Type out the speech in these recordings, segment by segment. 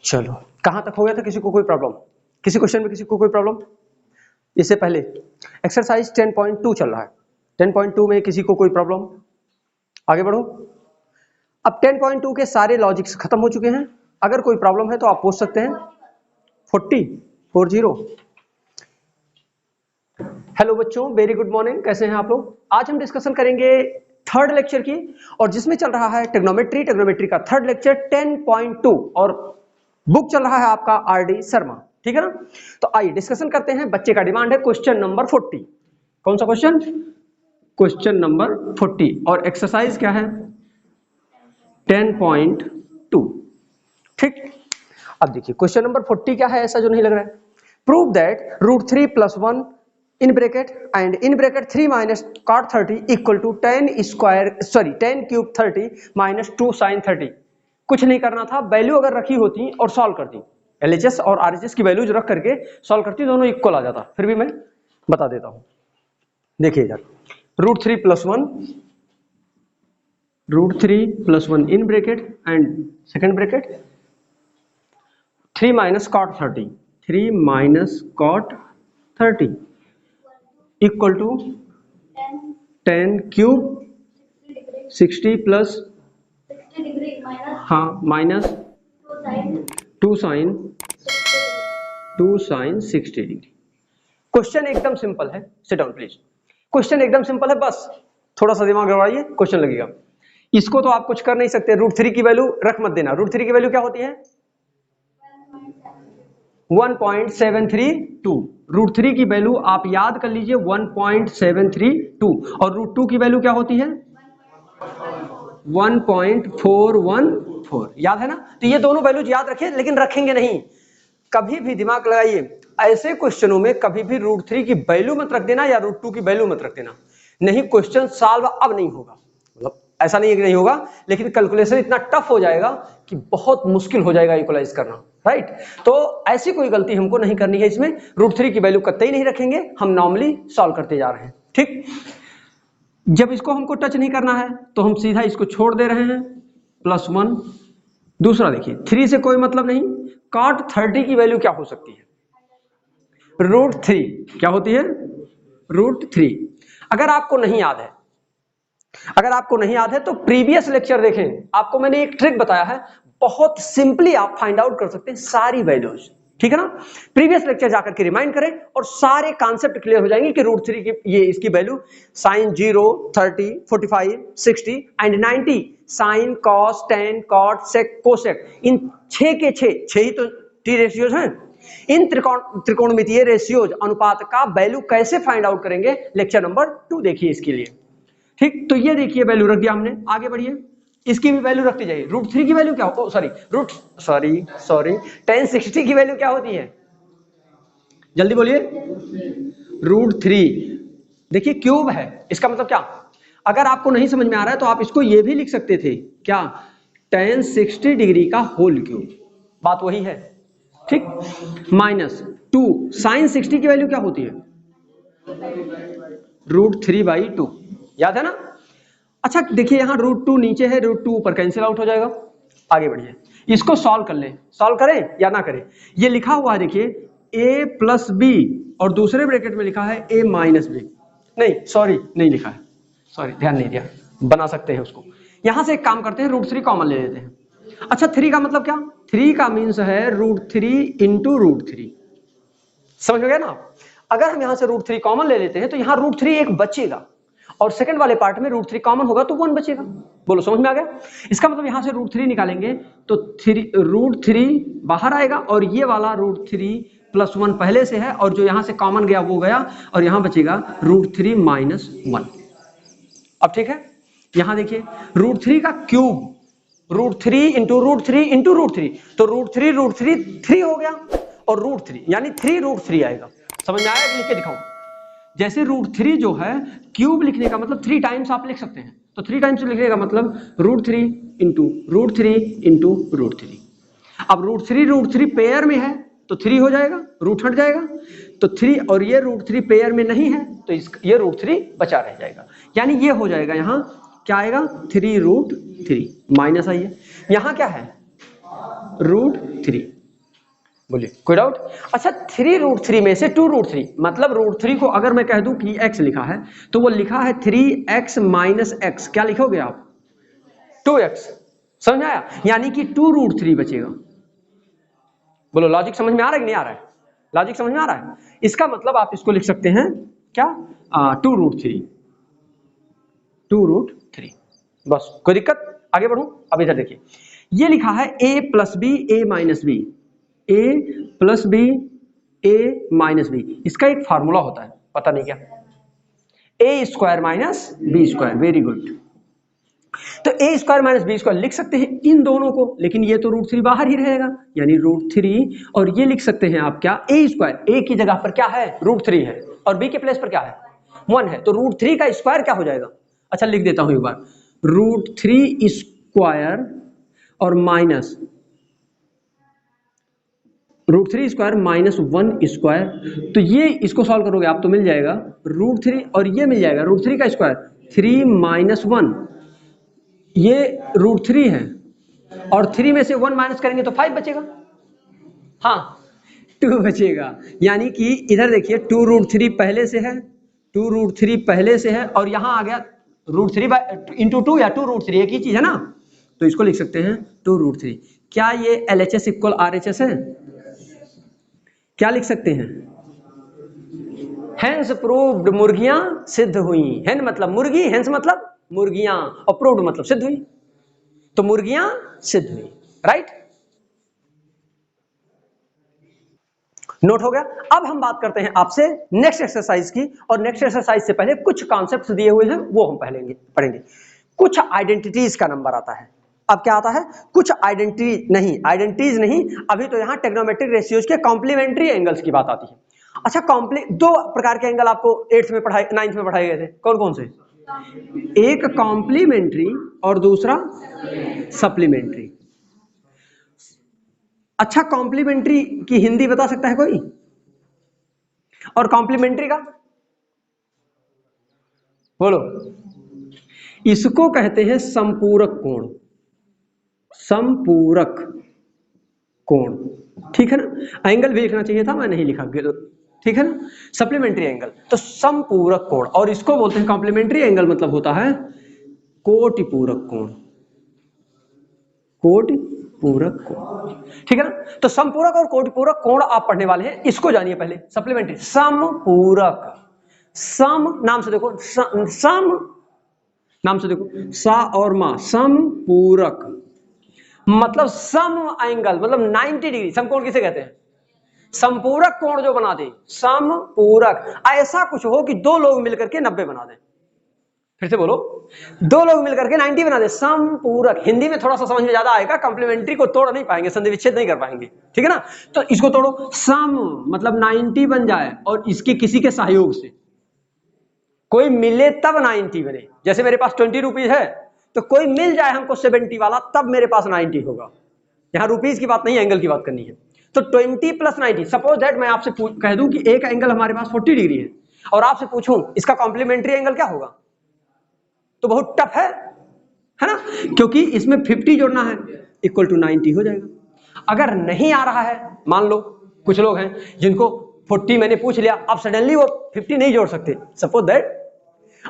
चलो कहां तक हो गया था? किसी को कोई प्रॉब्लम? किसी क्वेश्चन में किसी को कोई प्रॉब्लम? इससे पहले एक्सरसाइज 10.2 चल रहा है। 10.2 में किसी को कोई प्रॉब्लम? आगे बढ़ो। अब 10.2 के सारे लॉजिक्स खत्म हो चुके हैं। अगर कोई प्रॉब्लम है तो आप पूछ सकते हैं। 40 हेलो बच्चों, वेरी गुड मॉर्निंग। कैसे हैं आप लोग? आज हम डिस्कशन करेंगे थर्ड लेक्चर की, और जिसमें चल रहा है ट्रिग्नोमेट्री का थर्ड लेक्चर 10.2, और बुक चल रहा है आपका आरडी शर्मा। ठीक है ना? तो आइए डिस्कशन करते हैं। बच्चे का डिमांड है क्वेश्चन नंबर 40। कौन सा क्वेश्चन? Question number 40। और एक्सरसाइज क्या है? 10.2। ठीक। अब देखिए क्वेश्चन नंबर 40 क्या है, ऐसा जो नहीं लग रहा है। Prove that √3 + 1 in bracket and in bracket 3 minus cot 30 equal to 10 cube 30 minus 2 sin 30। कुछ नहीं करना था, वैल्यू अगर रखी होती और सॉल्व करती, LHS और RHS की वैल्यूज रख करके सॉल्व करती, दोनों इक्वल आ जाता। फिर भी मैं बता देता हूं। देखिए इधर √3 + 1 in bracket and second bracket 3 minus cot 30 equal to 10 cube 60 plus minus 2 sin 60 degree. Question एकदम सिंपल है। Sit down please. क्वेश्चन एकदम सिंपल है, बस थोड़ा सा दिमाग लगाइए, क्वेश्चन लगेगा। इसको तो आप कुछ कर नहीं सकते। √3 की वैल्यू रख मत देना। √3 की वैल्यू क्या होती है? 1.732। √3 की वैल्यू आप याद कर लीजिए 1.732, और √2 की वैल्यू क्या होती है? 1.414। याद है ना? तो ये दोनों वैल्यूज याद रखिए, लेकिन रखेंगे नहीं। कभी भी दिमाग लगाइए, ऐसे क्वेश्चनों में कभी भी √3 की वैल्यू मत रख देना या √2 की वैल्यू मत रख देना। नहीं, क्वेश्चन सॉल्व अब नहीं होगा। मतलब ऐसा नहीं है कि नहीं होगा, लेकिन कैलकुलेशन इतना टफ हो जाएगा कि बहुत मुश्किल हो जाएगा इक्वलाइज करना। राइट? तो ऐसी कोई गलती हमको नहीं करनी है इसमें। √3 की वैल्यू कतई नहीं रखेंगे, हम नॉर्मली सॉल्व करते जा रहे हैं। ठीक। जब इसको हमको टच नहीं करना है तो हम सीधा इसको छोड़ दे रहे हैं, +1। दूसरा देखिए, 3 से कोई मतलब नहीं। cot 30 की वैल्यू क्या हो सकती है? √3। क्या होती है? √3। अगर आपको नहीं याद है तो प्रीवियस लेक्चर देखें। आपको मैंने एक ट्रिक बताया है, बहुत सिंपली आप फाइंड आउट कर सकते हैं सारी वैल्यूज। ठीक है ना? प्रीवियस लेक्चर जाकर के रिमाइंड करें और सारे कॉन्सेप्ट क्लियर हो जाएंगे कि √3 की ये इसकी value sin 0, 30, 45, 60 and 90, sin, cos, tan, cot, sec, cosec, इन 6 के 6 ही तो टी रेशियोज हैं। इन त्रिकोणमितीय रेशियोज अनुपात का वैल्यू कैसे फाइंड आउट करेंगे, लेक्चर नंबर 2 देखिए इसके लिए। ठीक। तो ये देखिए वैल्यू रख दिया हमने। आगे बढ़िए, इसकी भी वैल्यू रखती जाइए। √3 की वैल्यू क्या हो, tan 60 की वैल्यू क्या होती है? जल्दी बोलिए। √3। देखिए क्यूब है, इसका मतलब क्या? अगर आपको नहीं समझ में आ रहा है तो आप इसको ये भी लिख सकते थे, क्या? tan 60 डिग्री का होल क्यूब। बात वही है। ठीक। -2 sin 60 की वैल्यू क्या होती है? √3/2। याद है ना? अच्छा देखिए, यहां √2 नीचे है, √2 ऊपर, कैंसिल आउट हो जाएगा। आगे बढ़िए, इसको सॉल्व कर ले। सॉल्व करें या ना करें? ये लिखा हुआ है देखिए, a + b, और दूसरे ब्रैकेट में लिखा है a - b। नहीं सॉरी, नहीं लिखा है, सॉरी ध्यान नहीं दिया। बना सकते हैं उसको। यहां से एक काम करते हैं, √3 कॉमन ले लेते हैं। अच्छा 3 का मतलब क्या? 3 का मीन्स है √3 × √3। समझ में गया ना? अगर हम यहां से √3 कॉमन ले लेते हैं तो यहां √3 एक बचेगा, और सेकंड वाले पार्ट में √3 कॉमन होगा तो 1 बचेगा। बोलो समझ में आ गया? इसका मतलब यहां से √3 निकालेंगे तो √3 बाहर आएगा, और ये वाला √3 + 1 पहले से है, और जो यहां से कॉमन गया वो गया, और यहां बचेगा √3 - 1। अब ठीक है? यहां देखिए √3 का क्यूब, √3 × √3 × √3, तो √3 3 हो गया, और √3 यानी 3√3 आएगा। समझ में आया? लिख के दिखाऊं? जैसे √3 जो है, क्यूब लिखने का मतलब 3 टाइम्स आप लिख सकते हैं, तो 3 टाइम्स लिखने का मतलब √3 × √3 × √3। अब √3 पेयर में है तो 3 हो जाएगा, रूट हट जाएगा, तो 3, और ये √3 पेयर में नहीं है तो ये √3 बचा रह जाएगा। यानी ये हो जाएगा, यहां क्या आएगा? 3√3 माइनस आइए, यहां क्या है? √3। बोलिए कोई डाउट? अच्छा 3√3 में से 2√3 मतलब √3 को अगर मैं कह दूं कि x लिखा है तो वो लिखा है 3x माइनस x, क्या लिखोगे आप? 2x। समझ आया? यानी कि 2√3 बचेगा। बोलो लॉजिक समझ में आ रहा है कि नहीं आ रहा है? लॉजिक समझ में आ रहा है? इसका मतलब आप इसको लिख सकते हैं क्या? 2√3 बस। कोई दिक्कत? आगे बढ़ूं? अब इधर देखिए, ये लिखा है a plus B A minus B, a plus B A minus B. इसका एक फार्मूला होता है, पता नहीं क्या, a square minus B square. Very good. तो a square minus B square लिख सकते हैं इन दोनों को, लेकिन ये तो √3 बाहर ही रहेगा, यानी √3। और ये लिख सकते हैं आप क्या? a स्क्वायर, a की जगह पर क्या है? √3 है, और b के प्लेस पर क्या है? 1 है, तो √3 का स्क्वायर क्या हो जाएगा? अच्छा लिख देता हूं एक बार, √3 स्क्वायर और माइनस √3 स्क्वायर माइनस 1 स्क्वायर। तो ये इसको सॉल्व करोगे आप तो मिल जाएगा √3, और ये मिल जाएगा √3 का स्क्वायर 3 माइनस 1, ये √3 है, और 3 में से 1 माइनस करेंगे तो 5 बचेगा। हाँ 2 बचेगा, यानी कि इधर देखिए 2√3 पहले से है, 2√3 पहले से है, और यहां आ गया √3 इंटू 2 या 2√3 एक ही चीज है ना, तो इसको लिख सकते हैं 2√3। क्या ये LHS इक्वल RHS है? क्या लिख सकते हैं? हेंस प्रूव्ड, मुर्गियां सिद्ध हुई। हेन मतलब मुर्गी, हेंस मतलब मुर्गियां, और प्रूव्ड मतलब सिद्ध हुई, तो मुर्गियां सिद्ध हुई। राइट? नोट हो गया? अब हम बात करते हैं आपसे नेक्स्ट एक्सरसाइज की, और नेक्स्ट एक्सरसाइज से पहले कुछ कॉन्सेप्ट्स दिए हुए हैं वो हम पढ़ेंगे। कुछ आइडेंटिटीज का नंबर आता है। अब क्या आता है? कुछ आइडेंटिटीज नहीं, अभी तो यहां टेग्नोमेट्रिक रेशियोज के कॉम्प्लीमेंट्री एंगल्स की बात आती है। अच्छा, दो प्रकार के एंगल आपको 8th में पढ़ाए, 9th में पढ़ाए गए थे, कौन कौन से? एक कॉम्प्लीमेंट्री और दूसरा सप्लीमेंट्री। अच्छा, कॉम्प्लीमेंट्री की हिंदी बता सकता है कोई? और कॉम्प्लीमेंट्री का बोलो। इसको कहते हैं संपूरक कोण। संपूरक कोण, ठीक है ना? एंगल भी लिखना चाहिए था, मैं नहीं लिखा, ठीक है ना? सप्लीमेंट्री एंगल तो संपूरक कोण, और इसको बोलते हैं कॉम्प्लीमेंट्री एंगल, मतलब होता है कोटिपूरक कोण। कोटिपूरक कोण, ठीक है ना? तो संपूरक और कोटिपूरक कोण आप पढ़ने वाले हैं, इसको जानिए पहले। सप्लीमेंट्री, समपूरक, सम नाम से देखो, सम नाम से देखो, सा और मा, समपूरक मतलब सम एंगल, मतलब 90 डिग्री। समकोण किसे कहते हैं? संपूरक कोण जो बना दे, समपूरक। ऐसा कुछ हो कि दो लोग मिलकर के 90 बना दें। फिर से बोलो, दो लोग मिलकर के 90 बना दे, संपूरक। हिंदी में थोड़ा सा समझ में ज्यादा आएगा, कॉम्प्लीमेंट्री को तोड़ नहीं पाएंगे, संधि विच्छेद नहीं कर पाएंगे, ठीक है ना? तो इसको तोड़ो, सम मतलब 90 बन जाए, और इसके किसी के सहयोग से कोई मिले तब 90 बने। जैसे मेरे पास 20 रुपीज है, तो कोई मिल जाए हमको 70 वाला, तब मेरे पास 90 होगा। यहां रुपीज की बात नहीं, एंगल की बात करनी है। तो 20 प्लस 90, सपोज दैट मैं आपसे कह दूं कि एक एंगल हमारे पास 40 डिग्री है, और आपसे पूछूं इसका कॉम्प्लीमेंट्री एंगल क्या होगा, तो बहुत टफ है ना? क्योंकि इसमें 50 जोड़ना है, इक्वल टू 90 हो जाएगा। अगर नहीं आ रहा है, मान लो कुछ लोग हैं जिनको 40 मैंने पूछ लिया, अब सडनली वो 50 नहीं जोड़ सकते, सपोज दैट।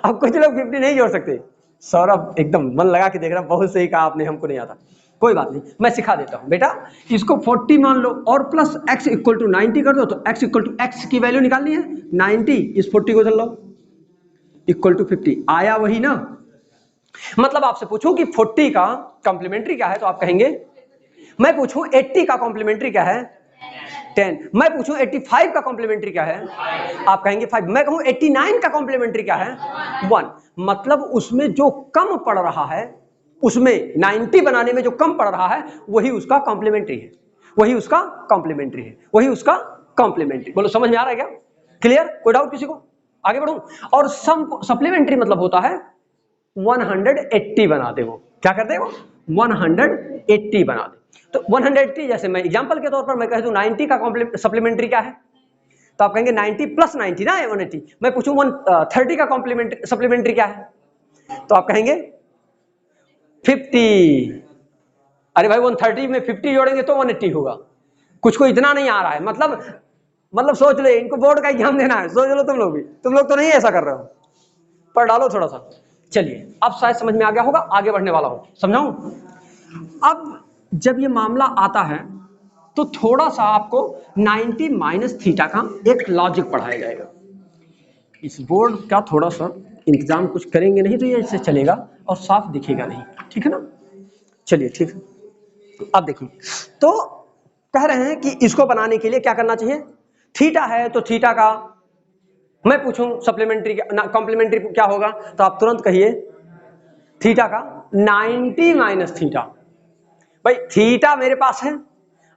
अब कुछ लोग 50 नहीं जोड़ सकते। सौरभ एकदम मन लगा के देख रहा, बहुत सही कहा आपने, हमको नहीं आता। कोई बात नहीं, मैं सिखा देता हूं बेटा। इसको 40 मान लो, और प्लस x इक्वल टू 90 कर दो, तो x इक्वल टू x की वैल्यू निकालनी है 90, इस 40 को चल लो, इक्वल टू 50 आया वही ना? मतलब आपसे पूछूं कि 40 का कॉम्प्लीमेंट्री क्या है, तो आप कहेंगे, मैं पूछूं 80 का कॉम्प्लीमेंट्री क्या है, 10। मैं पूछूं 85 का कॉम्प्लीमेंट्री क्या है, आप कहेंगे 5। मैं कहूं 89 का कॉम्प्लीमेंट्री क्या है, 1। मतलब उसमें जो कम पड़ रहा है, उसमें 90 बनाने में जो कम पड़ रहा है, वही उसका कॉम्प्लीमेंट्री है, वही उसका कॉम्प्लीमेंट्री है, वही उसका कॉम्प्लीमेंट्री। बोलो समझ में आ रहा है क्या? क्लियर? कोई डाउट किसी को? आगे बढ़ूं। और सप्लीमेंट्री मतलब होता है 180 बना दे वो। क्या कर दे वो? 180 बना दे। तो 180, जैसे मैं एग्जांपल के तौर पर मैं कह दूं 90 का सप्लीमेंट्री क्या है, तो आप कहेंगे 90 प्लस 90 ना, 180। मैं पूछूं 130 का सप्लीमेंट्री क्या है, तो आप कहेंगे 50। अरे भाई 130 में 50 जोड़ेंगे तो 180 होगा। कुछ को इतना नहीं आ रहा है, मतलब सोच लो, इनको बोर्ड का एग्जाम देना है, सोच लो तुम लोग भी, तुम लोग तो नहीं ऐसा कर रहे हो, पर डालो थोड़ा सा। चलिए अब शायद समझ में आ गया होगा, आगे बढ़ने वाला हूं, समझाऊं। अब जब ये मामला आता है तो थोड़ा सा आपको 90 माइनस थीटा का एक लॉजिक पढ़ाया जाएगा। इस बोर्ड का थोड़ा सा इंतजाम कुछ करेंगे नहीं तो ये ऐसे चलेगा और साफ दिखेगा नहीं, ठीक है ना। चलिए ठीक है, अब देखिए, तो कह रहे हैं कि इसको बनाने के लिए क्या करना चाहिए, थीटा है तो थीटा का, मैं पूछूं सप्लीमेंट्री कॉम्प्लीमेंट्री क्या होगा, तो आप तुरंत कहिए थीटा का 90 माइनस थीटा। भाई थीटा मेरे पास है,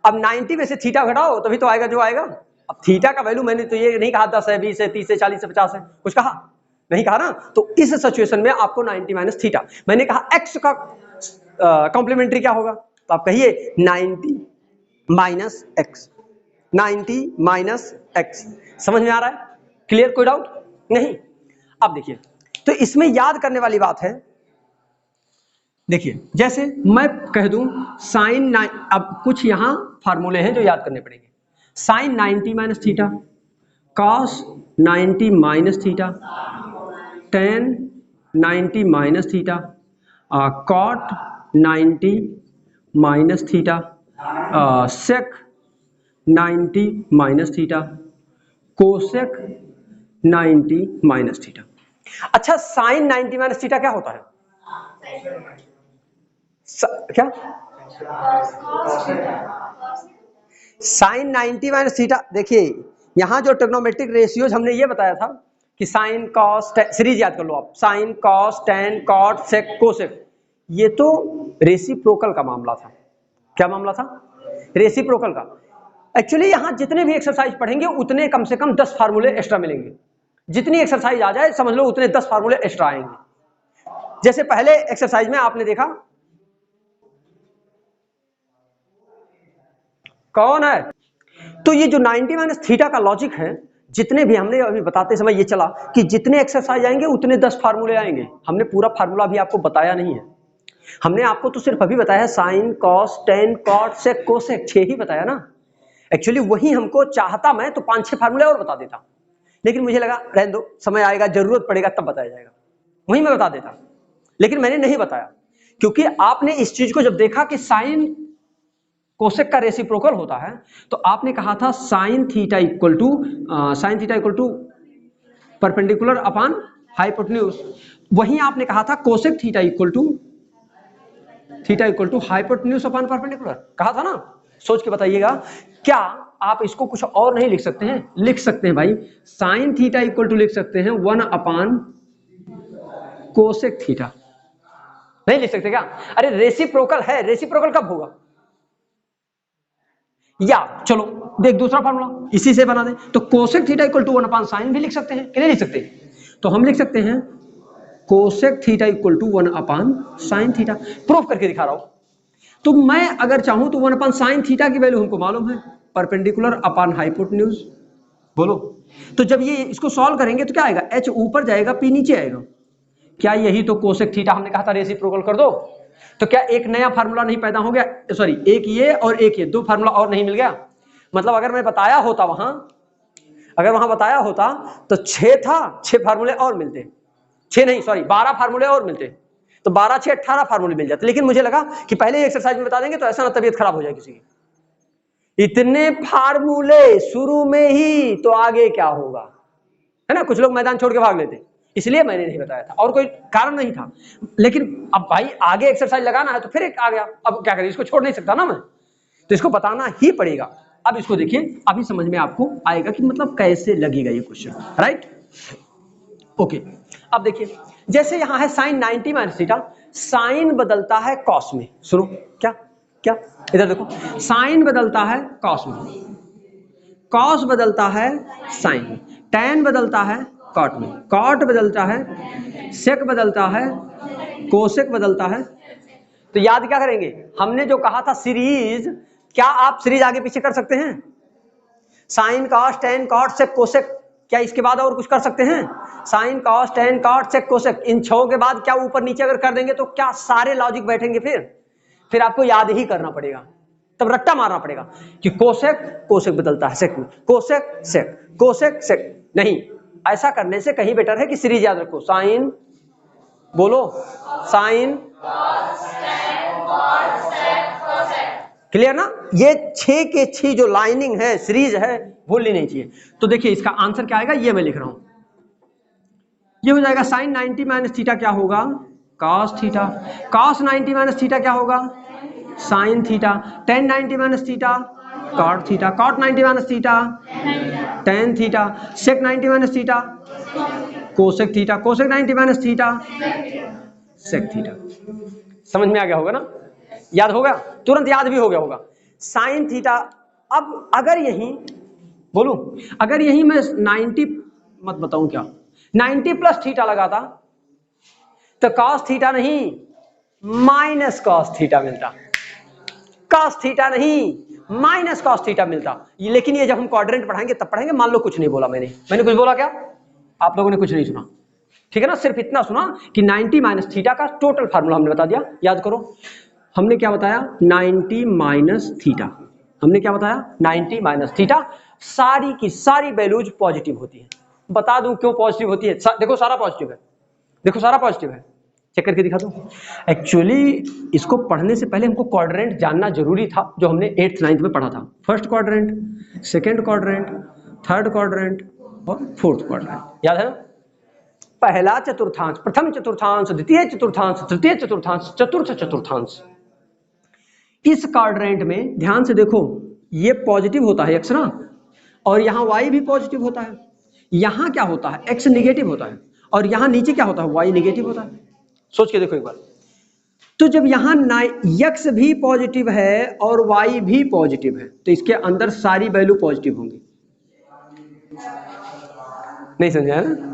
अब 90 में से थीटा घटाओ तभी तो आएगा जो आएगा। अब थीटा का वैल्यू मैंने तो ये नहीं कहा 10 है, 20 है, 30 है, 40 है, 50 है, कुछ कहा नहीं कहा ना। तो इस सिचुएशन में आपको 90 माइनस थीटा, मैंने कहा एक्स का कॉम्प्लीमेंट्री क्या होगा, तो आप कहिए 90 माइनस एक्स, 90 माइनस एक्स। समझ में आ रहा है, क्लियर, कोई डाउट नहीं। अब देखिए, तो इसमें याद करने वाली बात है, देखिए जैसे मैं कह दूं साइन, अब कुछ यहां फार्मूले हैं जो याद करने पड़ेंगे। Sine 90 minus theta, cos 90 minus theta, tan 90 minus theta, cot 90 minus theta, sec 90 minus theta, cosec 90 minus theta. अच्छा साइन 90 माइनस थीटा क्या होता है, क्या साइन 90 माइनस थीटा, देखिए यहां जो ट्रिग्नोमेट्रिक रेशियोज हमने ये बताया था कि साइन कॉस, सीरीज याद कर लो आप, sine cos tan cot sec cosec, ये तो रेसिप्रोकल का मामला था। क्या मामला था, रेसिप्रोकल का। एक्चुअली यहां जितने भी एक्सरसाइज पढ़ेंगे उतने कम से कम 10 फार्मूले एक्स्ट्रा मिलेंगे, जितनी एक्सरसाइज आ जाए समझ लो उतने 10 फार्मूले एक्स्ट्रा आएंगे। जैसे पहले एक्सरसाइज में आपने देखा, कौन है, तो ये जो 90 माइनस थीटा का लॉजिक है, जितने भी हमने अभी बताते समय ये चला कि जितने एक्सरसाइज आएंगे उतने 10 फार्मूले आएंगे। हमने पूरा फार्मूला भी आपको बताया नहीं है, हमने आपको तो सिर्फ अभी बताया sine cos tan cot sec cosec, 6 ही बताया ना। एक्चुअली वही हमको चाहता मैं तो 5-6 फार्मूले और बता देता, लेकिन मुझे लगा रहने दो, समय आएगा जरूरत पड़ेगा तब बताया जाएगा, वही मैं बता देता, लेकिन मैंने नहीं बताया क्योंकि आपने इस चीज को जब देखा कि साइन कोसेक का रेसिप्रोकल होता है, तो आपने कहा था sine theta equal to perpendicular upon hypotenuse, वहीं आपने कहा था cosec theta equal to hypotenuse upon perpendicular, कहा था ना। सोच के बताइएगा, क्या आप इसको कुछ और नहीं लिख सकते हैं, लिख सकते हैं भाई, साइन थीटा इक्वल टू लिख सकते हैं 1 अपॉन कोसेक थीटा, नहीं लिख सकते क्या, अरे रेसिप्रोकल है, रेसिप्रोकल कब होगा, या चलो देख दूसरा फार्मूला इसी से बना दे, तो cosec theta equal to 1 upon sine भी लिख सकते हैं कि नहीं लिख सकते, तो हम लिख सकते हैं cosec theta equal to 1 upon sine theta, proof करके दिखा रहा हूं। तो मैं अगर चाहूं तो 1 अपॉन साइन थीटा की वैल्यू हमको मालूम है, परपेंडिकुलर अपॉन हाइपोटेन्यूज, बोलो। तो जब ये इसको सॉल्व करेंगे तो क्या आएगा, h ऊपर जाएगा p नीचे आएगा, क्या यही तो कोसेक थीटा हमने कहा था रेसिप्रोकल कर दो, तो क्या एक नया फार्मूला नहीं पैदा हो गया, सॉरी एक ये और एक ये, 2 फार्मूला और नहीं मिल गया। मतलब अगर मैं बताया होता वहां, अगर वहां बताया होता तो 6 था, 6 फार्मूले और मिलते, 6 नहीं सॉरी 12 फार्मूले और मिलते, तो 12 6 18 फार्मूले मिल जाते, लेकिन मुझे लगा कि पहले एक्सरसाइज में बता देंगे तो ऐसा ना तबीयत खराब हो जाए किसी की, इतने फार्मूले शुरू में ही तो आगे क्या होगा, है ना, कुछ लोग मैदान छोड़ के भाग लेते, इसलिए मैंने नहीं बताया था, और कोई कारण नहीं था। लेकिन अब भाई आगे एक्सरसाइज लगाना है तो फिर एक आ गया, अब क्या करें, इसको छोड़ नहीं सकता ना मैं, तो इसको बताना ही पड़ेगा। अब इसको देखिए, अभी समझ में आपको आएगा कि मतलब कैसे लगेगा ये क्वेश्चन, राइट, ओके। अब देखिए जैसे यहां है साइन 90 माइनस थीटा, साइन बदलता है कॉस में, सुनो क्या क्या, इधर देखो, साइन बदलता है कॉस में, कॉस बदलता है साइन में, टैन बदलता है कॉट में, कॉट बदलता है सेक, बदलता है कोसेक, बदलता है। तो याद क्या करेंगे, हमने जो कहा था सीरीज, क्या आप सीरीज आगे पीछे कर सकते हैं, sine cos tan cot sec cosec, क्या इसके बाद और कुछ कर सकते हैं, sine cos tan cot sec cosec, इन 6 के बाद क्या ऊपर नीचे अगर कर देंगे तो क्या सारे लॉजिक बैठेंगे, फिर आपको याद ही करना पड़ेगा, तब रट्टा मारना पड़ेगा कि कोसेक कोसेक बदलता है सेक में, कोसेक सेक, कोसेक सेक। नहीं, ऐसा करने से कहीं बेटर है कि सीरीज याद रखो, साइन, बोलो साइन, क्लियर ना। ये 6 के 6 जो लाइनिंग है, सीरीज है, भूलनी नहीं चाहिए। तो देखिए इसका आंसर क्या आएगा, ये मैं लिख रहा हूं, ये हो जाएगा साइन 90 माइनस थीटा क्या होगा, cos theta, cos 90 minus theta क्या होगा, sine theta, tan 90 minus theta, cot theta, cot 90 minus theta, tan theta, sec 90 minus theta, cosec theta, cosec 90 minus theta, sec theta. समझ में आ गया होगा ना, याद होगा, तुरंत याद भी हो गया होगा। साइन थीटा, अब अगर यही बोलूं, अगर यही मैं 90 मत बताऊं क्या, 90 प्लस थीटा लगाता तो कॉस थीटा नहीं माइनस कॉस थीटा मिलता, कॉस थीटा नहीं माइनस कॉस थीटा मिलता। लेकिन ये जब हम क्वाड्रेंट पढ़ाएंगे तब पढ़ाएंगे। मान लो कुछ नहीं बोला मैंने कुछ बोला क्या, आप लोगों ने कुछ नहीं सुना, ठीक है ना, सिर्फ इतना सुना कि 90 माइनस थीटा का टोटल फार्मूला हमने बता दिया। याद करो हमने क्या बताया, 90 माइनस थीटा, हमने क्या बताया, 90 माइनस थीटा, सारी की सारी वैल्यूज पॉजिटिव होती है। बता दूं क्यों पॉजिटिव होती है, देखो सारा पॉजिटिव है, देखो सारा पॉजिटिव है, चेक करके दिखा दूं। एक्चुअली इसको पढ़ने से पहले हमको क्वाड्रेंट जानना जरूरी था, जो हमने 8th 9th में पढ़ा था। First quadrant, second quadrant, third quadrant और फोर्थ क्वाड्रेंट, याद है ना। पहला चतुर्थांश, प्रथम चतुर्थांश, द्वितीय चतुर्थांश, तृतीय चतुर्थांश, चतुर्थ चतुर्थांश। इस क्वाड्रेंट में ध्यान से देखो, ये पॉजिटिव होता है एक्स ना, और यहां वाई भी पॉजिटिव होता है। यहां क्या होता है, एक्स निगेटिव होता है, और यहां नीचे क्या होता है, वाई निगेटिव होता है। सोच के देखो एक बार, तो जब यहां एक्स भी पॉजिटिव है और वाई भी पॉजिटिव है, तो इसके अंदर सारी वैल्यू पॉजिटिव होंगी। नहीं समझा ना,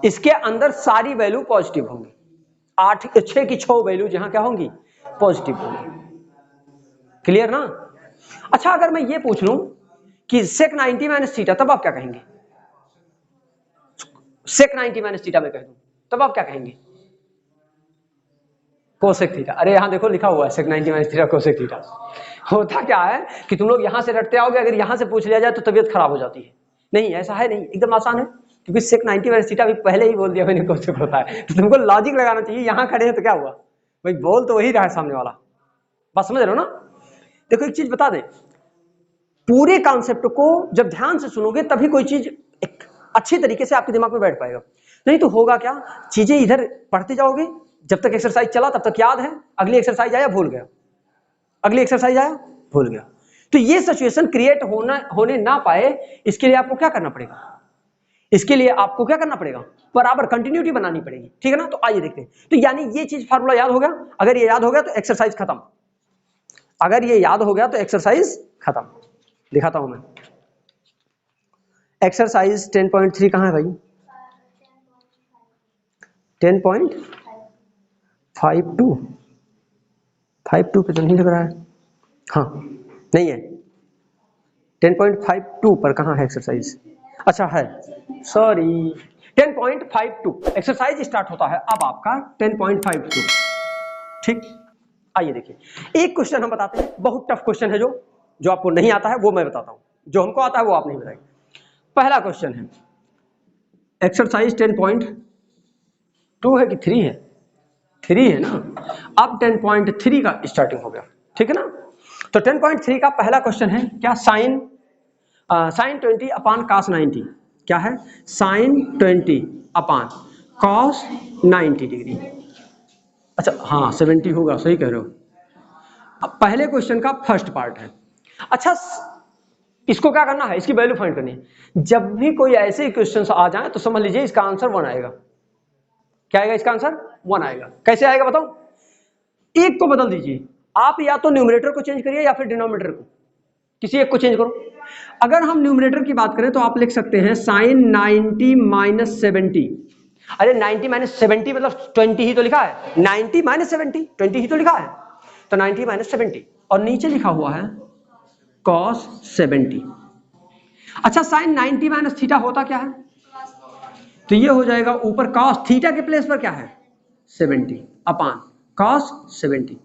इसके अंदर सारी वैल्यू पॉजिटिव होंगी। 6 की 6 वैल्यू जहां क्या होंगी, पॉजिटिव होंगी। क्लियर ना। अच्छा अगर मैं ये पूछ लूं कि सेक 90 माइनस थीटा, तब आप क्या कहेंगे, सेक 90 माइनस थीटा में कह दूं तब आप क्या कहेंगे, कोसेक थीटा। अरे यहां देखो लिखा हुआ है सेक 90 माइनस थीटा कोसेक थीटा। होता क्या है कि तुम लोग यहां से रटते आओगे, अगर यहां से पूछ लिया जाए तो तबीयत खराब हो जाती है। नहीं ऐसा है नहीं, एकदम आसान है, क्योंकि सेक 90 माइनस थीटा भी पहले ही बोल दिया मैंने कोसेक होता है, तो तुमको लॉजिक लगाना चाहिए। यहां खड़े हैं तो क्या हुआ भाई, बोल तो वही रहा है सामने वाला, बात समझ रहे हो ना। देखो एक चीज बता दे, पूरे कॉन्सेप्ट को जब ध्यान से सुनोगे तभी कोई चीज एक अच्छे तरीके से आपके दिमाग में बैठ पाएगा। नहीं तो होगा क्या, चीजें इधर पढ़ते जाओगे, जब तक एक्सरसाइज चला तब तक याद है, अगली एक्सरसाइज आया भूल गया, अगली एक्सरसाइज आया भूल गया। तो ये सिचुएशन क्रिएट होने ना पाए, इसके लिए आपको क्या करना पड़ेगा, इसके लिए आपको क्या करना पड़ेगा, बराबर कंटिन्यूटी बनानी पड़ेगी, ठीक है ना। तो आइए देखते हैं। तो यानी ये चीज फार्मूला याद हो गया, अगर ये याद हो गया तो एक्सरसाइज खत्म, अगर ये याद हो गया तो एक्सरसाइज खत्म। दिखाता हूं मैं एक्सरसाइज 10.3 कहां है भाई, 10.52 पे तो नहीं लग रहा है, हाँ नहीं है, 10.52 पर कहां है एक्सरसाइज, अच्छा है, सॉरी 10.52 एक्सरसाइज स्टार्ट होता है अब आपका 10.52, ठीक। आइए देखिए एक क्वेश्चन हम बताते हैं, बहुत टफ क्वेश्चन है, जो आपको नहीं आता है वो मैं बताता हूं, जो हमको आता है वो आप नहीं बताएंगे। पहला क्वेश्चन है एक्सरसाइज 10.2 है कि 3 है, 3 है ना, अब 10.3 का स्टार्टिंग हो गया, ठीक है ना। तो 10.3 का पहला क्वेश्चन है क्या, साइन 20 अपान cos 90, क्या है, साइन 20 अपान cos 90 डिग्री। अच्छा हाँ 70 होगा, सही कह रहे हो। अब पहले क्वेश्चन का फर्स्ट पार्ट है। अच्छा इसको क्या करना है, इसकी वैल्यू फाइंड करनी है। जब भी कोई ऐसे क्वेश्चन आ जाए तो समझ लीजिए इसका आंसर 1 आएगा। क्या आएगा इसका आंसर, 1 आएगा। कैसे आएगा बताओ, एक को बदल दीजिए आप, या तो न्यूमरेटर को चेंज करिए या फिर डिनोमिनेटर को, किसी एक को चेंज करो। अगर हम न्यूमरेटर की बात करें तो आप लिख सकते हैं साइन 90 माइनस 70। अरे 90 माइनस 70 मतलब 20 ही तो लिखा है, 90 माइनस 70 20 ही तो लिखा है, तो 90 माइनस 70 और नीचे लिखा हुआ है cos 70। अच्छा साइन 90 माइनस थीटा होता क्या है, तो ये हो जाएगा ऊपर cos थीटा के प्लेस पर क्या है 70 अपान cos 70।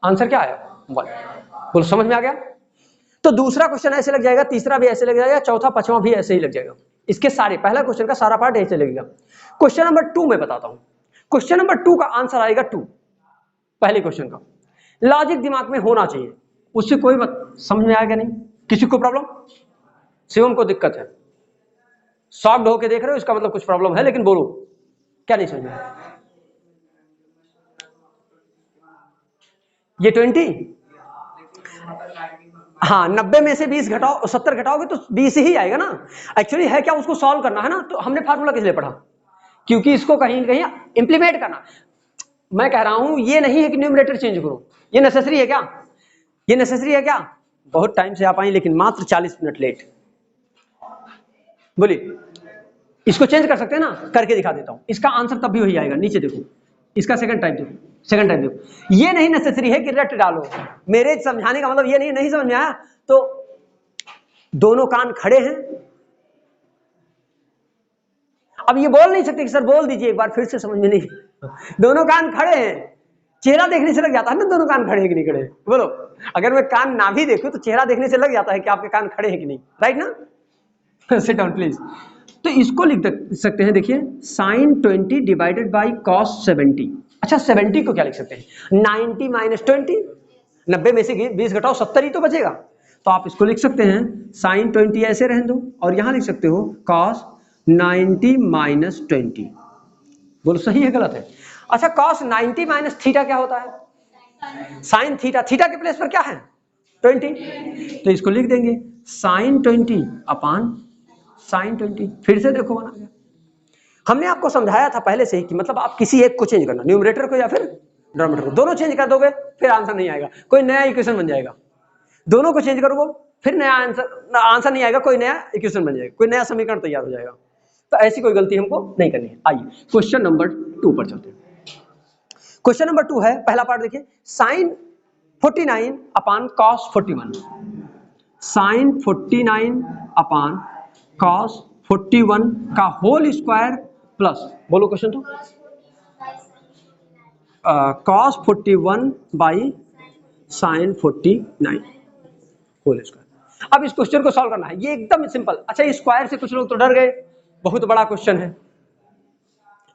आंसर क्या आया 1। बोलो समझ में आ गया? तो दूसरा क्वेश्चन ऐसे लग जाएगा, तीसरा भी ऐसे लग जाएगा, चौथा पांचवा भी ऐसे ही लग जाएगा। इसके सारे पहला क्वेश्चन का सारा पार्ट ऐसे लगेगा। क्वेश्चन नंबर 2 में बताता हूं। क्वेश्चन नंबर 2 का आंसर आएगा 2, पहले क्वेश्चन का। लॉजिक दिमाग में होना चाहिए, उससे कोई समझ में आएगा नहीं। किसी को प्रॉब्लम? शिवम को दिक्कत है, शॉक्ड होके देख रहे हो, इसका मतलब कुछ प्रॉब्लम है, लेकिन बोलो क्या नहीं समझ में? ये 20, हाँ 90 में से 20 घटाओ, 70 घटाओगे तो 20 ही आएगा ना। एक्चुअली है क्या, उसको सॉल्व करना है ना। तो हमने फार्मूला किस लिए पढ़ा? क्योंकि इसको कहीं कहीं इंप्लीमेंट करना। मैं कह रहा हूं ये नहीं है कि न्यूमरेटर चेंज करो, ये नेसेसरी है क्या? ये नेसेसरी है क्या? बहुत टाइम से आप आई, लेकिन मात्र 40 मिनट लेट। बोलिए, इसको चेंज कर सकते हैं ना? करके दिखा देता हूं। इसका आंसर तब भी वही आएगा। नीचे देखो, इसका सेकंड टाइम देखो, सेकंड टाइम देखो। ये नहीं नेसेसरी है कि रट डालो। मेरे समझाने का मतलब ये नहीं समझ में आया तो दोनों कान खड़े हैं। अब ये बोल नहीं सकते कि सर बोल दीजिए एक बार, फिर से समझ में नहीं। दोनों कान खड़े हैं, चेहरा देखने से लग जाता है ना दोनों कान खड़े हैं कि नहीं खड़े। बोलो, अगर मैं कान ना भी देखूं तो चेहरा देखने से लग जाता है कि आपके कान खड़े हैं कि नहीं, राइट ना? Sit down please. तो इसको लिख सकते हैं, देखिए साइन 20 डिवाइडेड बाई कॉस 70। अच्छा 70 को क्या लिख सकते हैं? 90 माइनस 20, 90 में से 20 घटाओ 70 ही तो बचेगा। तो आप इसको लिख सकते हैं साइन 20 ऐसे रहने दो, और यहां लिख सकते हो कॉस 90 माइनस 20। बोलो सही है गलत है? अच्छा कॉस 90 माइनस थीटा क्या होता है? Sine theta. थीटा के प्लेस पर क्या है? 20। तो इसको लिख देंगे साइन 20 अपान साइन 20। फिर से देखो बना गया। हमने आपको समझाया था पहले से ही कि मतलब आप किसी एक को चेंज करना, न्यूमरेटर को या फिर डिनोमिनेटर को, दोनों चेंज कर दोगे फिर आंसर नहीं आएगा, कोई नया इक्वेशन बन जाएगा। दोनों को चेंज करोगे फिर नया आंसर नहीं आएगा, कोई नया इक्वेशन बन जाएगा, कोई नया समीकरण तैयार हो जाएगा। तो ऐसी कोई गलती हमको नहीं करनी है। आइए क्वेश्चन नंबर 2 पर चलते हैं। क्वेश्चन नंबर 2 है, पहला पार्ट देखिए, sine 49 upon cos 41। Sine 49 upon cos 41 का होल स्क्वायर प्लस, बोलो क्वेश्चन तो, cos 41 by sine 49 whole square. अब इस क्वेश्चन को सॉल्व करना है, ये एकदम सिंपल। अच्छा स्क्वायर से कुछ लोग तो डर गए, बहुत बड़ा क्वेश्चन है।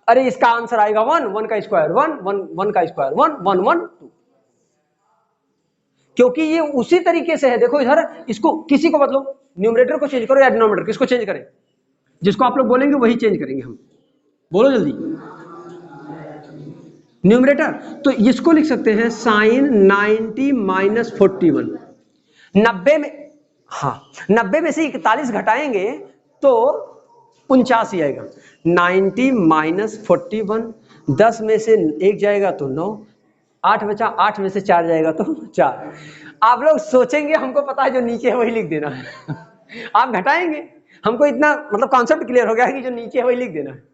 अरे इसका आंसर आएगा 1, 1 का स्क्वायर 1, 1, 1 का स्क्वायर 1, 1, 1, 2। क्योंकि ये उसी तरीके से है। देखो इधर, इसको किसी को बदलो, न्यूमरेटर को चेंज करो या डिनोमिनेटर, किसको चेंज करें? जिसको आप लोग बोलेंगे वही चेंज करेंगे हम। बोलो जल्दी। न्यूमरेटर। तो इसको लिख सकते हैं साइन 90 माइनस 41। 90 में, हाँ 90 में से 41 घटाएंगे तो 49 आएगा। 90 माइनस 41, 10 में से 1 जाएगा तो 9, 8 बचा, 8 में से 4 जाएगा तो 4। आप लोग सोचेंगे हमको पता है जो नीचे है वही लिख देना है। आप घटाएंगे, हमको इतना मतलब कॉन्सेप्ट क्लियर हो गया है कि जो नीचे है वही लिख देना है।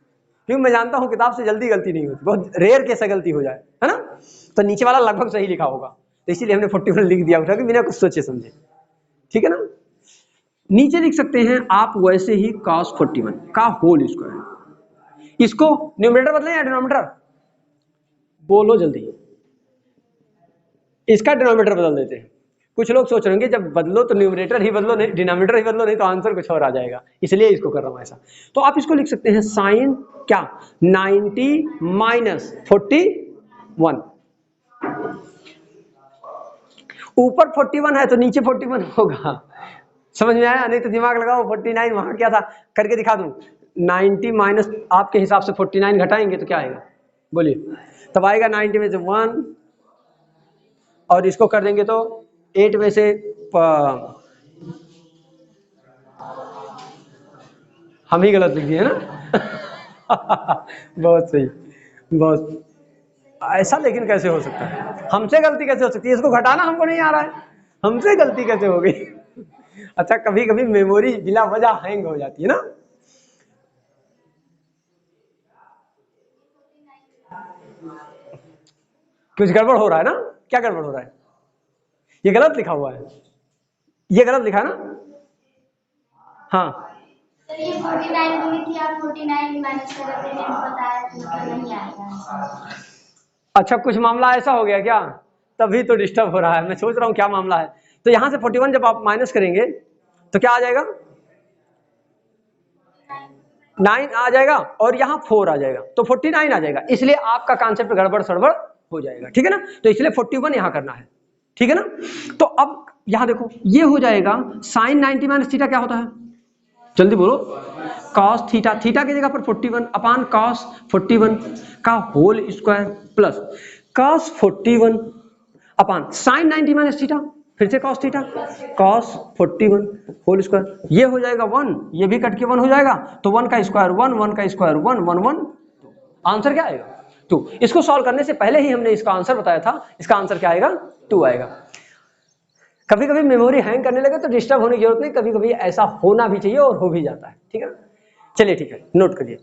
क्योंकि मैं जानता हूं किताब से जल्दी गलती नहीं होती, बहुत रेयर कैसे गलती हो जाए, है ना? तो नीचे वाला लगभग सही लिखा होगा, तो इसीलिए हमने 41 लिख दिया उठा के बिना कुछ सोचे समझे। ठीक है ना? नीचे लिख सकते हैं आप वैसे ही cos 41 का होल स्क्वायर। इसको न्यूमरेटर बदलें या डिनोमिनेटर? बोलो जल्दी। इसका डिनोमिनेटर बदल देते हैं। कुछ लोग सोच रहे होंगे जब बदलो तो न्यूमरेटर ही बदलो, नहीं डिनोमिनेटर ही बदलो, नहीं तो आंसर कुछ और आ जाएगा, इसलिए इसको कर रहा हूं ऐसा। तो आप इसको लिख सकते हैं साइन क्या 90 माइनस 41। ऊपर 41 है तो नीचे 41 होगा। समझ में आया? नहीं तो दिमाग लगाओ 49 वहां क्या था, करके दिखा दूं। 90 माइनस आपके हिसाब से 49 घटाएंगे तो क्या आएगा? बोलिए। तब आएगा 90 में से 1, और इसको कर देंगे तो 8 में से हम ही गलत लिख दिए ना। बहुत सही, बहुत। ऐसा लेकिन कैसे हो सकता है? हमसे गलती कैसे हो सकती है? इसको घटाना हमको नहीं आ रहा है, हमसे गलती कैसे हो गई? अच्छा कभी कभी मेमोरी बिना वजह हैंग हो जाती है ना। कुछ गड़बड़ हो रहा है ना? क्या गड़बड़ हो रहा है? ये गलत लिखा हुआ है, ये गलत लिखा है ना? हाँ ये 49 बोली थी आप, 49 माइनस करते हैं बताया तो नहीं आएगा। अच्छा कुछ मामला ऐसा हो गया क्या तभी तो डिस्टर्ब हो रहा है, मैं सोच रहा हूँ क्या मामला है। तो यहाँ से 41 जब आप माइनस करेंगे तो क्या आ जाएगा, 9 आ जाएगा और यहाँ 4 आ जाएगा, तो 49 आ जाएगा। इसलिए आपका कॉन्सेप्ट गड़बड़ सड़बड़ हो जाएगा, ठीक है ना। तो इसलिए 41 यहाँ करना है, ठीक है ना। तो अब यहाँ देखो ये हो जाएगा साइन 90 माइनस थीटा क्या होता है, जल्दी बोलो, कॉस थीटा, थीटा की जगह पर 41 अपान कॉस 41 का whole square plus cos 41 upon sine 90 minus theta, फिर से cos theta cos 41 whole square, ये हो जाएगा 1, ये भी कट के 1 हो जाएगा, तो 1 का स्क्वायर 1, 1 का स्क्वायर 1, 1 1, आंसर क्या आएगा 2। इसको सॉल्व करने से पहले ही हमने इसका आंसर बताया था, इसका आंसर क्या आएगा 2 आएगा। कभी कभी मेमोरी हैंग करने लगे तो डिस्टर्ब होने की जरूरत नहीं, कभी कभी ऐसा होना भी चाहिए और हो भी जाता है, ठीक है। चलिए ठीक है, नोट करिए।